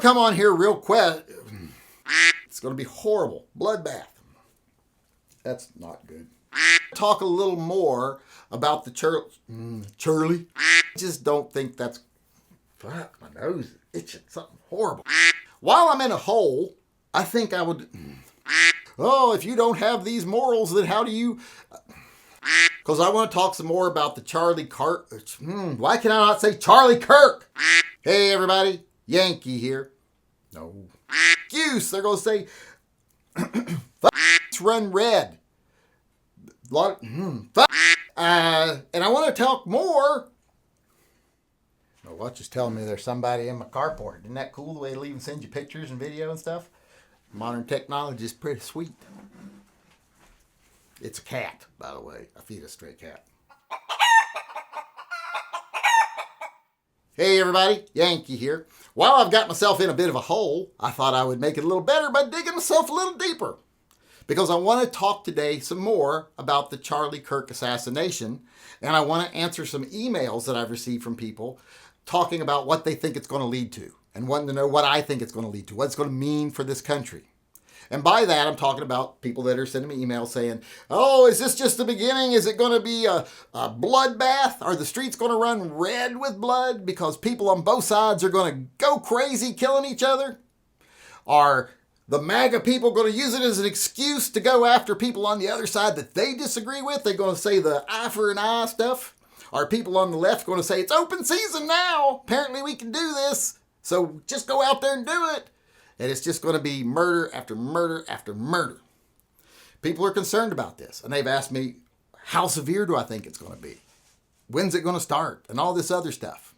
Come on here real quick. It's going to be horrible. Bloodbath. That's not good. Talk a little more about the Charlie. I just don't think that's... Fuck, my nose is itching. Something horrible. While I'm in a hole, I think I would... Oh, if you don't have these morals, then how do you... Because I want to talk some more about the Charlie Kirk... Why can I not say Charlie Kirk? Hey, everybody. Yankee here. No. Excuse. They're going to say... Run red. And I want to talk more. My watch is telling me there's somebody in my carport. Isn't that cool the way they even send you pictures and video and stuff? Modern technology is pretty sweet. It's a cat, by the way. I feed a stray cat. Hey everybody, Yankee here. While I've got myself in a bit of a hole, I thought I would make it a little better by digging myself a little deeper. Because I want to talk today some more about the Charlie Kirk assassination, and I want to answer some emails that I've received from people talking about what they think it's going to lead to, and wanting to know what I think it's going to lead to, what it's going to mean for this country. And by that, I'm talking about people that are sending me emails saying, oh, is this just the beginning? Is it going to be a bloodbath? Are the streets going to run red with blood because people on both sides are going to go crazy killing each other? Are the MAGA people going to use it as an excuse to go after people on the other side that they disagree with? They're going to say the eye for an eye stuff? Are people on the left going to say, it's open season now, apparently we can do this, so just go out there and do it? And it's just going to be murder after murder after murder. People are concerned about this, and they've asked me, how severe do I think it's going to be? When's it going to start? And all this other stuff.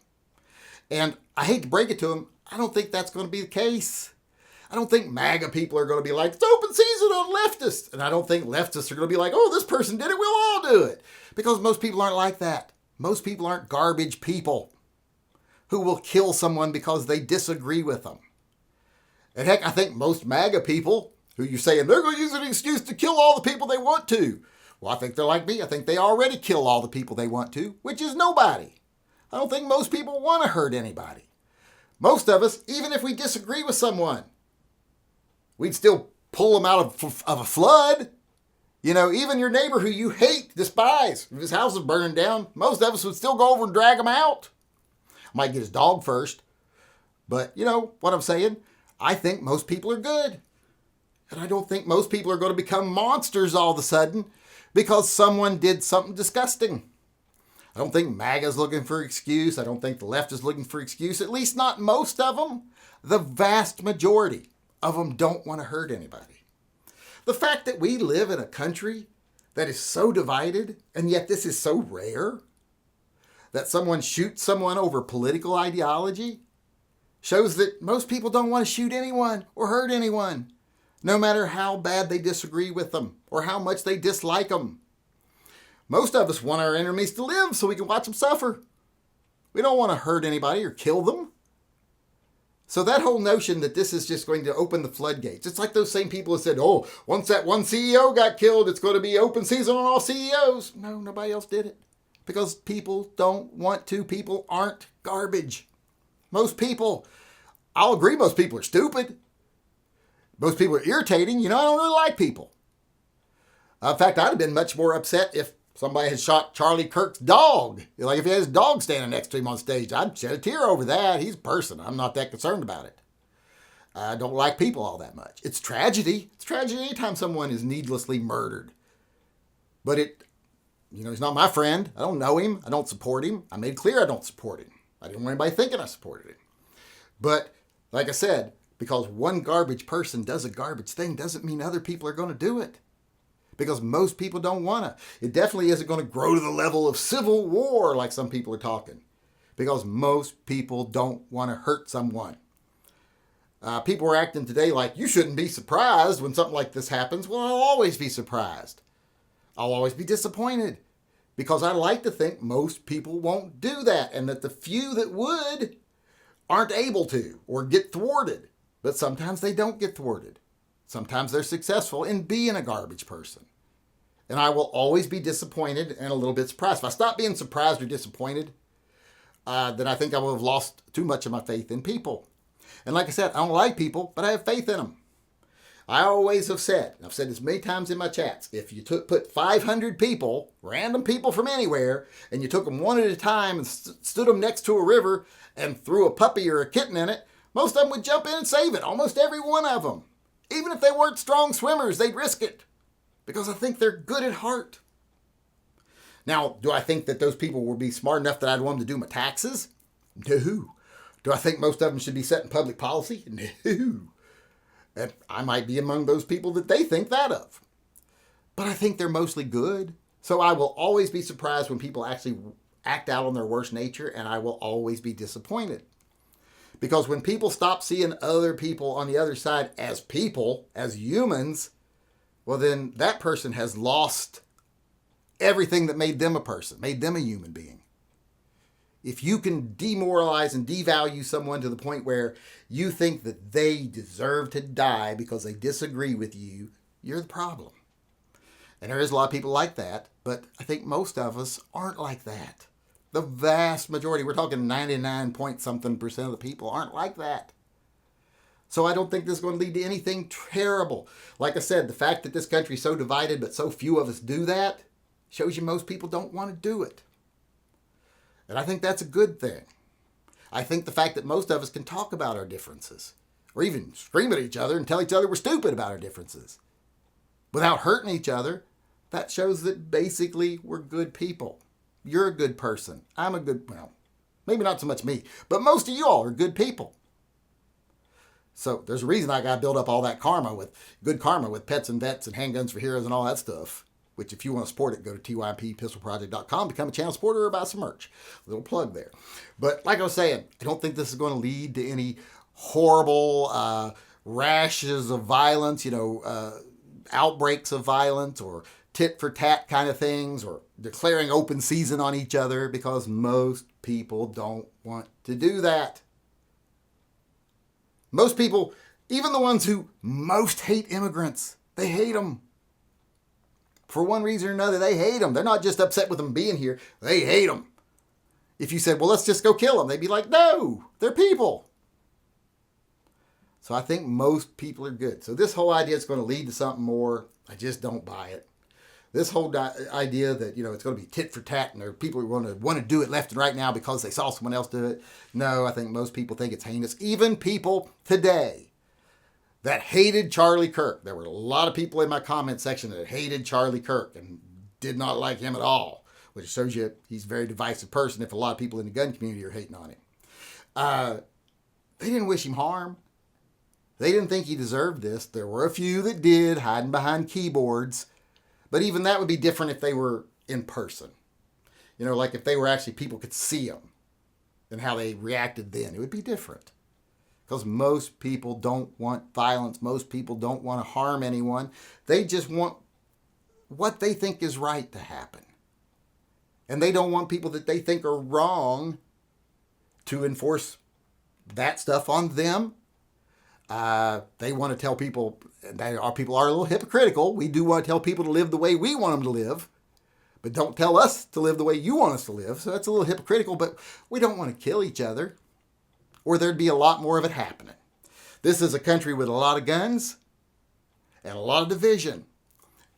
And I hate to break it to them, I don't think that's going to be the case. I don't think MAGA people are going to be like, it's open season on leftists. And I don't think leftists are going to be like, oh, this person did it, we'll all do it. Because most people aren't like that. Most people aren't garbage people who will kill someone because they disagree with them. And heck, I think most MAGA people who you're saying they're going to use an excuse to kill all the people they want to. Well, I think they're like me. I think they already kill all the people they want to, which is nobody. I don't think most people want to hurt anybody. Most of us, even if we disagree with someone, we'd still pull them out of a flood. You know, even your neighbor who you hate, despise, if his house is burning down, most of us would still go over and drag him out. Might get his dog first. But you know what I'm saying? I think most people are good. And I don't think most people are going to become monsters all of a sudden because someone did something disgusting. I don't think MAGA's looking for an excuse. I don't think the left is looking for an excuse. At least not most of them. The vast majority of them don't want to hurt anybody. The fact that we live in a country that is so divided, and yet this is so rare, that someone shoots someone over political ideology, shows that most people don't want to shoot anyone or hurt anyone, no matter how bad they disagree with them or how much they dislike them. Most of us want our enemies to live so we can watch them suffer. We don't want to hurt anybody or kill them. So that whole notion that this is just going to open the floodgates, it's like those same people who said, oh, once that one CEO got killed, it's going to be open season on all CEOs. No, nobody else did it. Because people don't want to. People aren't garbage. Most people, I'll agree most people are stupid. Most people are irritating. You know, I don't really like people. In fact, I'd have been much more upset if somebody had shot Charlie Kirk's dog. Like if he had his dog standing next to him on stage, I'd shed a tear over that. He's a person. I'm not that concerned about it. I don't like people all that much. It's tragedy. It's tragedy anytime someone is needlessly murdered. But he's not my friend. I don't know him. I don't support him. I made clear I don't support him. I didn't want anybody thinking I supported him. But like I said, because one garbage person does a garbage thing doesn't mean other people are going to do it. Because most people don't want to. It definitely isn't going to grow to the level of civil war like some people are talking. Because most people don't want to hurt someone. People are acting today like you shouldn't be surprised when something like this happens. Well, I'll always be surprised. I'll always be disappointed. Because I like to think most people won't do that. And that the few that would aren't able to or get thwarted. But sometimes they don't get thwarted. Sometimes they're successful in being a garbage person. And I will always be disappointed and a little bit surprised. If I stop being surprised or disappointed, then I think I will have lost too much of my faith in people. And like I said, I don't like people, but I have faith in them. I always have said, and I've said this many times in my chats, if you put 500 people, random people from anywhere, and you took them one at a time and stood them next to a river and threw a puppy or a kitten in it, most of them would jump in and save it. Almost every one of them. Even if they weren't strong swimmers, they'd risk it. Because I think they're good at heart. Now, do I think that those people will be smart enough that I'd want them to do my taxes? No. Do I think most of them should be setting public policy? No. And I might be among those people that they think that of. But I think they're mostly good. So I will always be surprised when people actually act out on their worst nature, and I will always be disappointed. Because when people stop seeing other people on the other side as people, as humans, well then that person has lost everything that made them a person, made them a human being. If you can demoralize and devalue someone to the point where you think that they deserve to die because they disagree with you, you're the problem. And there is a lot of people like that, but I think most of us aren't like that. The vast majority, we're talking 99-point-something% of the people aren't like that. So I don't think this is going to lead to anything terrible. Like I said, the fact that this country is so divided but so few of us do that shows you most people don't want to do it. And I think that's a good thing. I think the fact that most of us can talk about our differences, or even scream at each other and tell each other we're stupid about our differences, without hurting each other, that shows that basically we're good people. You're a good person. I'm a good, well, maybe not so much me, but most of you all are good people. So there's a reason I got to build up all that good karma with pets and vets and handguns for heroes and all that stuff. Which if you want to support it, go to tympistolproject.com, become a channel supporter, or buy some merch. A little plug there. But like I was saying, I don't think this is going to lead to any horrible rashes of violence, outbreaks of violence, or tit for tat kind of things, or declaring open season on each other, because most people don't want to do that. Most people, even the ones who most hate immigrants, they hate them. For one reason or another, they hate them. They're not just upset with them being here. They hate them. If you said, well, let's just go kill them, they'd be like, no, they're people. So I think most people are good. So this whole idea is going to lead to something more. I just don't buy it. This whole idea that, it's going to be tit for tat and there are people who want to do it left and right now because they saw someone else do it. No, I think most people think it's heinous. Even people today that hated Charlie Kirk. There were a lot of people in my comment section that hated Charlie Kirk and did not like him at all, which shows you he's a very divisive person if a lot of people in the gun community are hating on him. They didn't wish him harm. They didn't think he deserved this. There were a few that did, hiding behind keyboards. But even that would be different if they were in person. Like if they were actually, people could see them and how they reacted then. It would be different. Because most people don't want violence. Most people don't want to harm anyone. They just want what they think is right to happen. And they don't want people that they think are wrong to enforce that stuff on them. They want to tell people, people are a little hypocritical. We do want to tell people to live the way we want them to live. But don't tell us to live the way you want us to live. So that's a little hypocritical, but we don't want to kill each other. Or there'd be a lot more of it happening. This is a country with a lot of guns and a lot of division.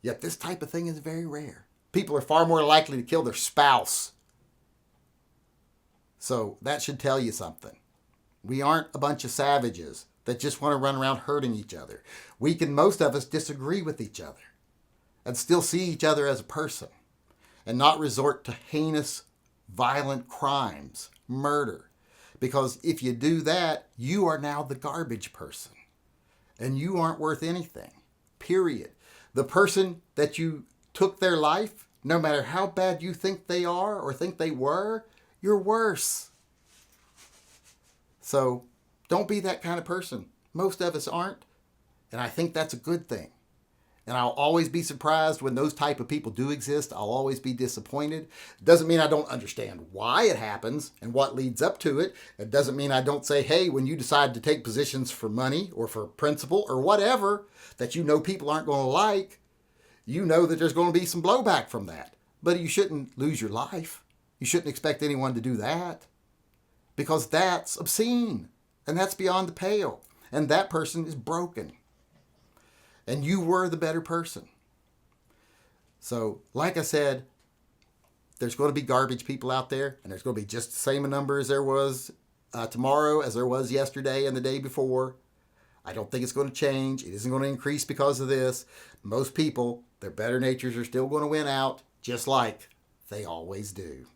Yet this type of thing is very rare. People are far more likely to kill their spouse. So that should tell you something. We aren't a bunch of savages that just want to run around hurting each other. Most of us disagree with each other and still see each other as a person and not resort to heinous, violent crimes, murder. Because if you do that, you are now the garbage person. And you aren't worth anything. Period. The person that you took their life, no matter how bad you think they are or think they were, you're worse. So don't be that kind of person. Most of us aren't. And I think that's a good thing. And I'll always be surprised when those type of people do exist. I'll always be disappointed. It doesn't mean I don't understand why it happens and what leads up to it. It doesn't mean I don't say, hey, when you decide to take positions for money or for principle or whatever that people aren't going to like, that there's going to be some blowback from that. But you shouldn't lose your life. You shouldn't expect anyone to do that because that's obscene. And that's beyond the pale. And that person is broken. And you were the better person. So, like I said, there's going to be garbage people out there, and there's going to be just the same number as there was tomorrow as there was yesterday and the day before. I don't think it's going to change. It isn't going to increase because of this. Most people, their better natures are still going to win out, just like they always do.